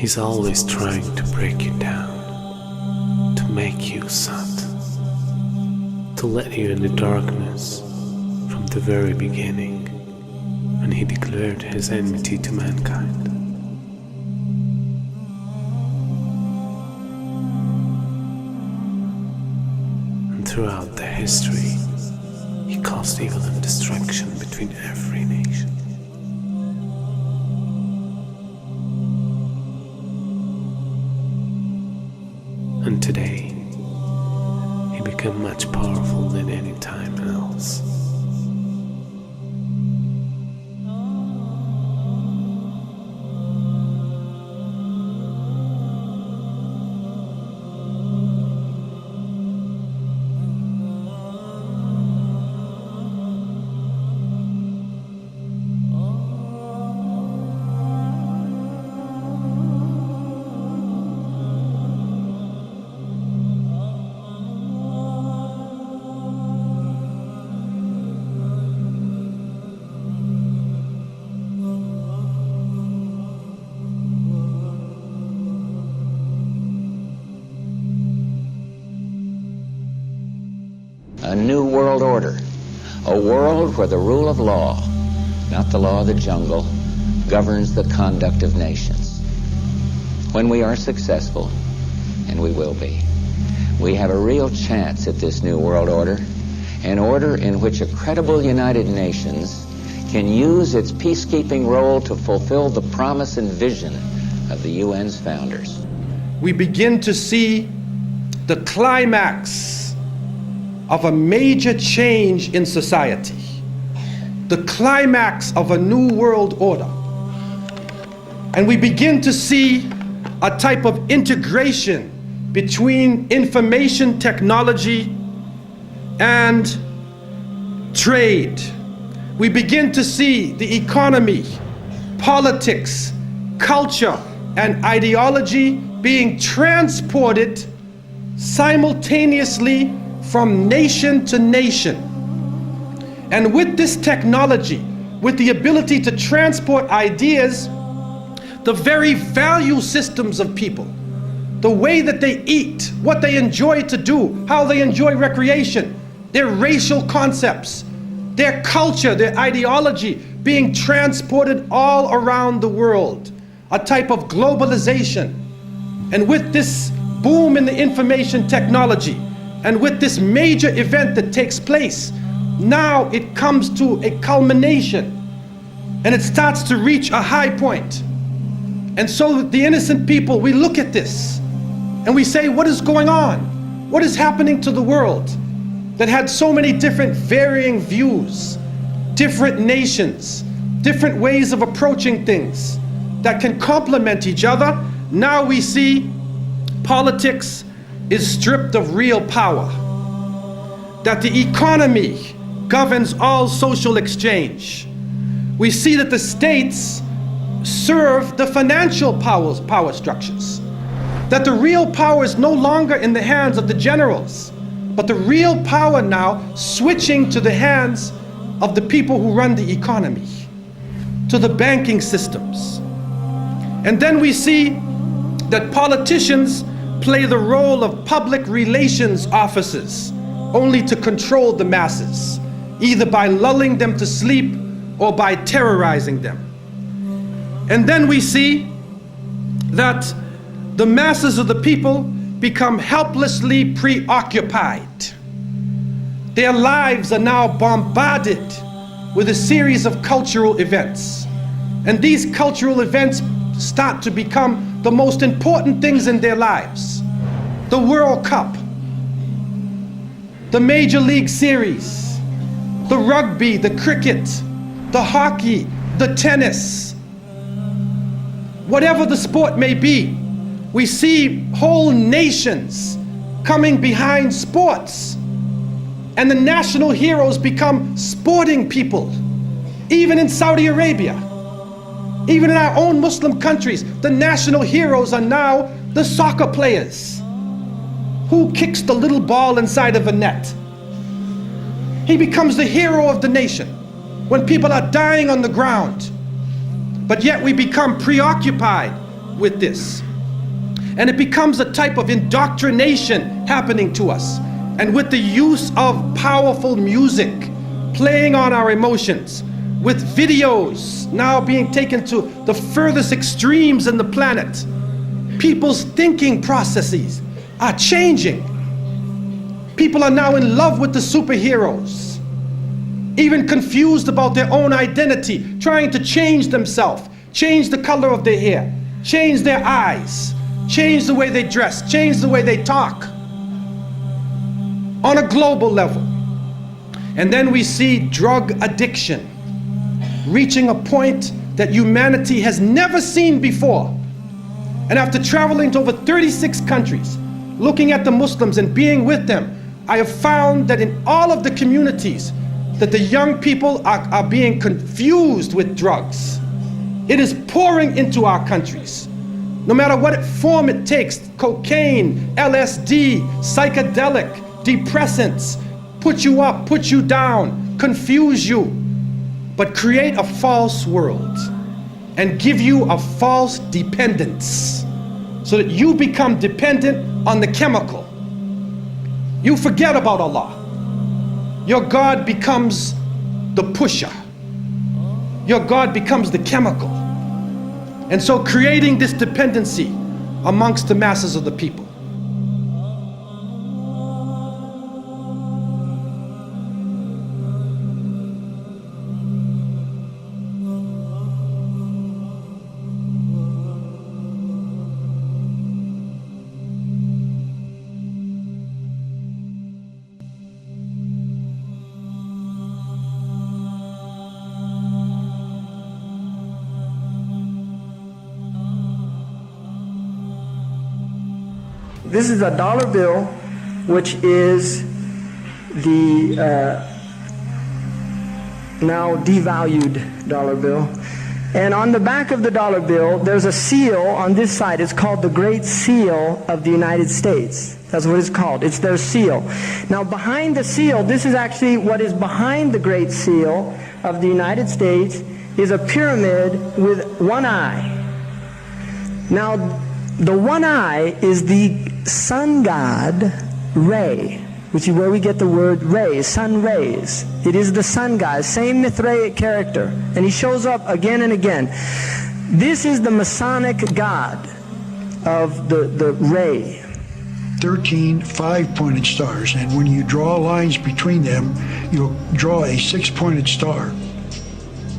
He's always trying to break you down, to make you sat, to let you in the darkness from the very beginning, when he declared his enmity to mankind. And throughout the history, he caused evil and destruction between every nation. And today, he became much powerful than any time else. A new world order, a world where the rule of law, not the law of the jungle, governs the conduct of nations. When we are successful, and we will be, we have a real chance at this new world order, an order in which a credible United Nations can use its peacekeeping role to fulfill the promise and vision of the UN's founders. We begin to see the climax of a major change in society, the climax of a new world order. And we begin to see a type of integration between information technology and trade. We begin to see the economy, politics, culture, and ideology being transported simultaneously from nation to nation. And with this technology, with the ability to transport ideas, the very value systems of people, the way that they eat, what they enjoy to do, how they enjoy recreation, their racial concepts, their culture, their ideology being transported all around the world, a type of globalization. And with this boom in the information technology, and with this major event that takes place, now it comes to a culmination and it starts to reach a high point. And so the innocent people, we look at this and we say, what is going on? What is happening to the world that had so many different varying views, different nations, different ways of approaching things that can complement each other? Now we see politics is stripped of real power, that the economy governs all social exchange. We see that the states serve the financial power structures, that the real power is no longer in the hands of the generals, but the real power now switching to the hands of the people who run the economy, to the banking systems. And then we see that politicians play the role of public relations officers, only to control the masses, either by lulling them to sleep or by terrorizing them. And then we see that the masses of the people become helplessly preoccupied. Their lives are now bombarded with a series of cultural events. And these cultural events start to become the most important things in their lives. The World Cup, the Major League Series, the rugby, the cricket, the hockey, the tennis. Whatever the sport may be, we see whole nations coming behind sports. And the national heroes become sporting people. Even in Saudi Arabia, even in our own Muslim countries, the national heroes are now the soccer players. Who kicks the little ball inside of a net? He becomes the hero of the nation when people are dying on the ground. But yet we become preoccupied with this. And it becomes a type of indoctrination happening to us. And with the use of powerful music playing on our emotions, with videos now being taken to the furthest extremes in the planet, people's thinking processes are changing. People are now in love with the superheroes, even confused about their own identity, trying to change themselves, change the color of their hair, change their eyes, change the way they dress, change the way they talk on a global level. And then we see drug addiction reaching a point that humanity has never seen before. And after traveling to over 36 countries, looking at the Muslims and being with them, I have found that in all of the communities that the young people are being confused with drugs. It is pouring into our countries. No matter what form it takes, cocaine, LSD, psychedelic, depressants, put you up, put you down, confuse you, but create a false world and give you a false dependence so that you become dependent on the chemical. You forget about Allah. Your God becomes the pusher. Your God becomes the chemical. And so creating this dependency amongst the masses of the people. This is a dollar bill, which is the now devalued dollar bill. And on the back of the dollar bill, there's a seal on this side. It's called the Great Seal of the United States. That's what it's called. It's their seal. Now behind the seal, this is actually what is behind the Great Seal of the United States, is a pyramid with one eye. Now the one eye is the sun god Re, which is where we get the word ray, sun rays. It is the sun god, same Mithraic character, and he shows up again and again. This is the Masonic god of the ray. 13 5-pointed stars, and when you draw lines between them, you'll draw a 6-pointed star.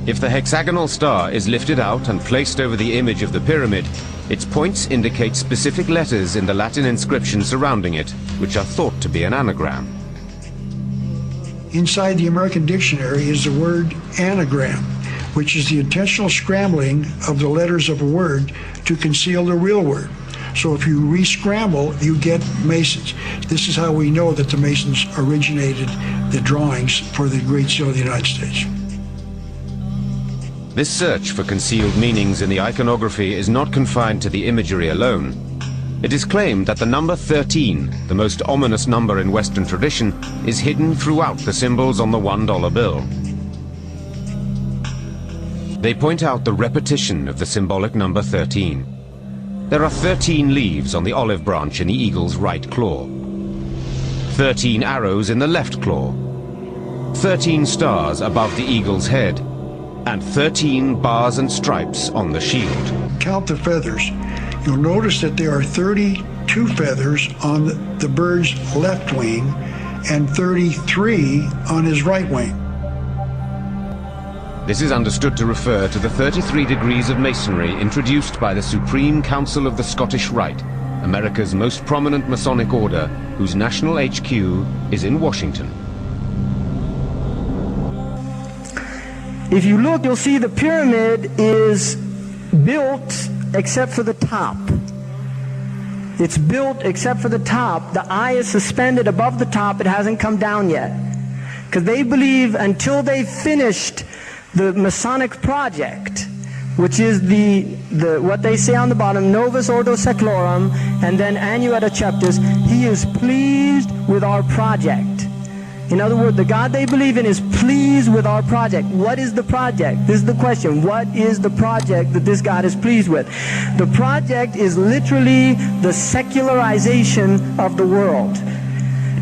If the hexagonal star is lifted out and placed over the image of the pyramid, its points indicate specific letters in the Latin inscription surrounding it, which are thought to be an anagram. Inside the American dictionary is the word anagram, which is the intentional scrambling of the letters of a word to conceal the real word. So if you re-scramble, you get Masons. This is how we know that the Masons originated the drawings for the Great Seal of the United States. This search for concealed meanings in the iconography is not confined to the imagery alone. It is claimed that the number 13, the most ominous number in Western tradition, is hidden throughout the symbols on the $1 bill. They point out the repetition of the symbolic number 13. There are 13 leaves on the olive branch in the eagle's right claw, 13 arrows in the left claw, 13 stars above the eagle's head, and 13 bars and stripes on the shield. Count the feathers. You'll notice that there are 32 feathers on the bird's left wing and 33 on his right wing. This is understood to refer to the 33 degrees of Masonry introduced by the Supreme Council of the Scottish Rite, America's most prominent Masonic order, whose national HQ is in Washington. If you look, you'll see the pyramid is built except for the top. It's built except for the top. The eye is suspended above the top. It hasn't come down yet. Because they believe until they've finished the Masonic project, which is what they say on the bottom, Novus Ordo Seclorum, and then Annueta Chapters, he is pleased with our project. In other words, the God they believe in is pleased with our project. What is the project? This is the question. What is the project that this God is pleased with? The project is literally the secularization of the world.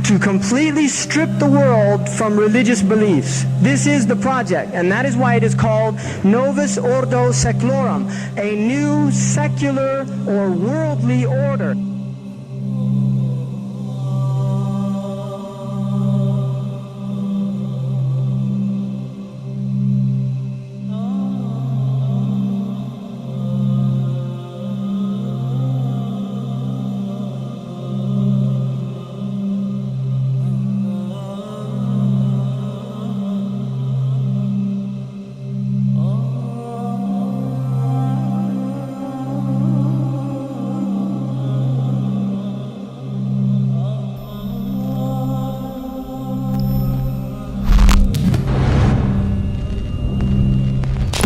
To completely strip the world from religious beliefs. This is the project, and that is why it is called Novus Ordo Seclorum, a new secular or worldly order.